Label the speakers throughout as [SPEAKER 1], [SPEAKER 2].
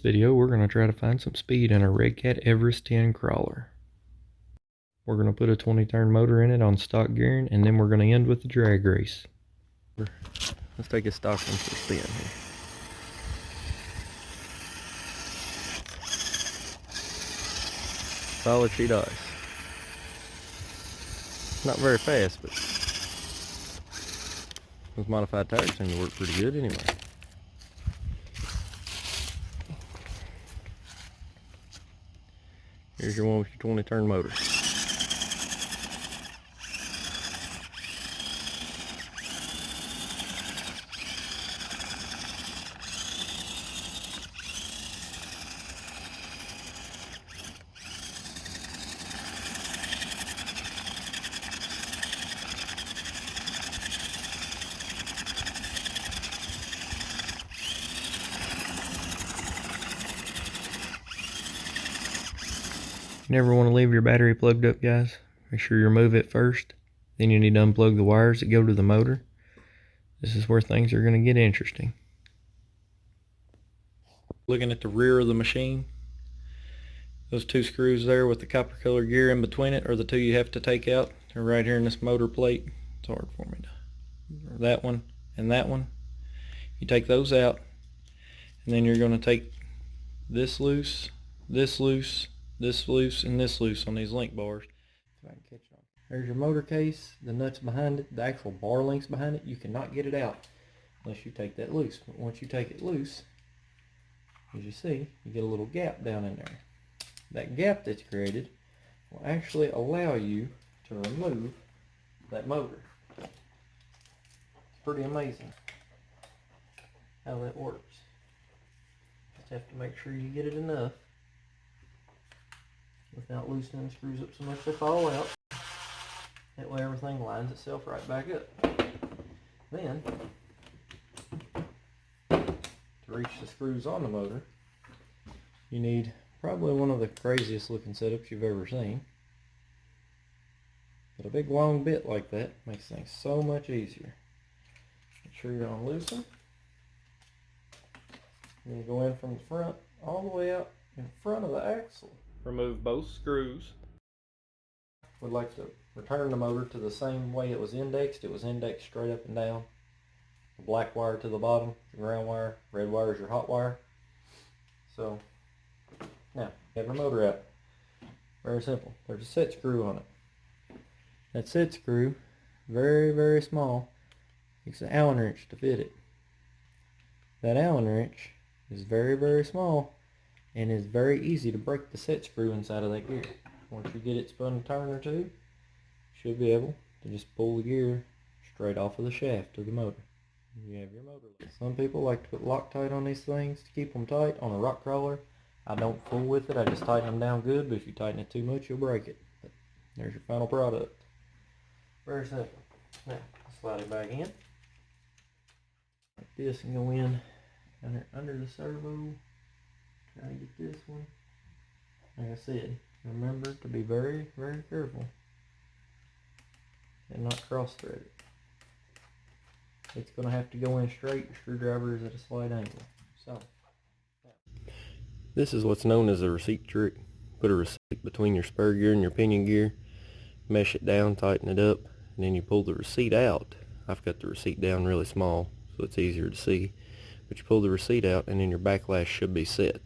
[SPEAKER 1] video, we're going to try to find some speed in a Redcat Everest 10 crawler. We're going to put a 20-turn motor in it on stock gearing, and then we're going to end with the drag race. Let's take a stock one for a spin here. Solid sheet ice. Not very fast, but with modified tires seem to work pretty good anyway. Here's your one with your 20-turn motor. You never want to leave your battery plugged up, guys. Make sure you remove it first. Then you need to unplug the wires that go to the motor. This is where things are going to get interesting. Looking at the rear of the machine, those two screws there with the copper colored gear in between it are the two you have to take out. They're right here in this motor plate. It's hard for me to... That one and that one. You take those out, and then you're going to take this loose, this loose, this loose, and this loose on these link bars. So I can catch on. There's your motor case, the nuts behind it, the actual bar links behind it. You cannot get it out unless you take that loose. But once you take it loose, as you see, you get a little gap down in there. That gap that's created will actually allow you to remove that motor. It's pretty amazing how that works. Just have to make sure you get it enough without loosening the screws up so much they fall out. That way everything lines itself right back up. Then, to reach the screws on the motor, you need probably one of the craziest looking setups you've ever seen. But a big long bit like that makes things so much easier. Make sure you're on loosen. Then you go in from the front all the way out in front of the axle. Remove both screws. We'd like to return the motor to the same way it was indexed. It was indexed straight up and down. The black wire to the bottom, the ground wire, red wire is your hot wire. So, now, you have your motor out. Very simple. There's a set screw on it. That set screw, very, very small, takes an Allen wrench to fit it. That Allen wrench is very, very small and is very easy to break the set screw inside of that gear. Once you get it spun a turn or two, you should be able to just pull the gear straight off of the shaft of the motor. You have your motor. Some people like to put Loctite on these things to keep them tight on a rock crawler. I don't fool with it, I just tighten them down good, but if you tighten it too much, you'll break it. But there's your final product. Very simple. Now, slide it back in. Like this and go in under the servo. Try to get this one. Like I said, remember to be very, very careful and not cross thread it. It's going to have to go in straight. Your screwdriver is at a slight angle. So, this is what's known as a receipt trick. Put a receipt between your spur gear and your pinion gear, mesh it down, tighten it up, and then you pull the receipt out. I've got the receipt down really small so it's easier to see, but you pull the receipt out and then your backlash should be set.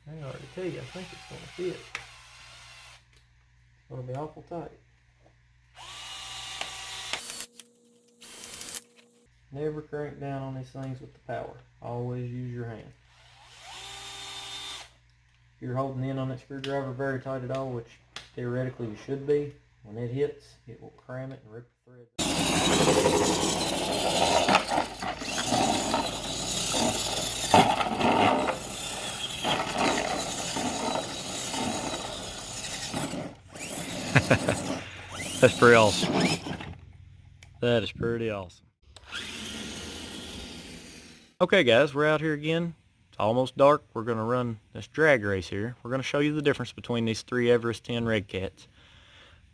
[SPEAKER 1] I already tell you, I think it's going to fit. It's going to be awful tight. Never crank down on these things with the power. Always use your hand. If you're holding in on that screwdriver very tight at all, which theoretically you should be, when it hits, it will cram it and rip the threads. That's pretty awesome. That is pretty awesome. Okay guys, we're out here again. It's almost dark. We're going to run this drag race here. We're going to show you the difference between these three Everest 10 Redcats.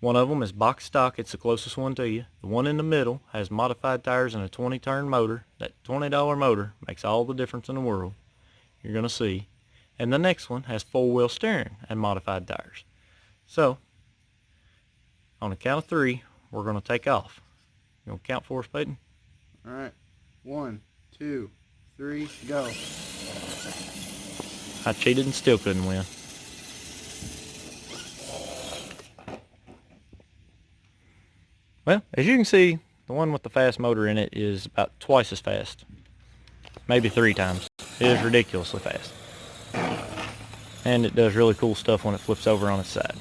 [SPEAKER 1] One of them is box stock. It's the closest one to you. The one in the middle has modified tires and a 20-turn motor. That $20 motor makes all the difference in the world. You're going to see. And the next one has four-wheel steering and modified tires. So, on the count of 3, we're going to take off. You going to count for us, Peyton?
[SPEAKER 2] All right. 1, 2, 3, go.
[SPEAKER 1] I cheated and still couldn't win. Well, as you can see, the one with the fast motor in it is about twice as fast. Maybe 3 times. It is ridiculously fast. And it does really cool stuff when it flips over on its side.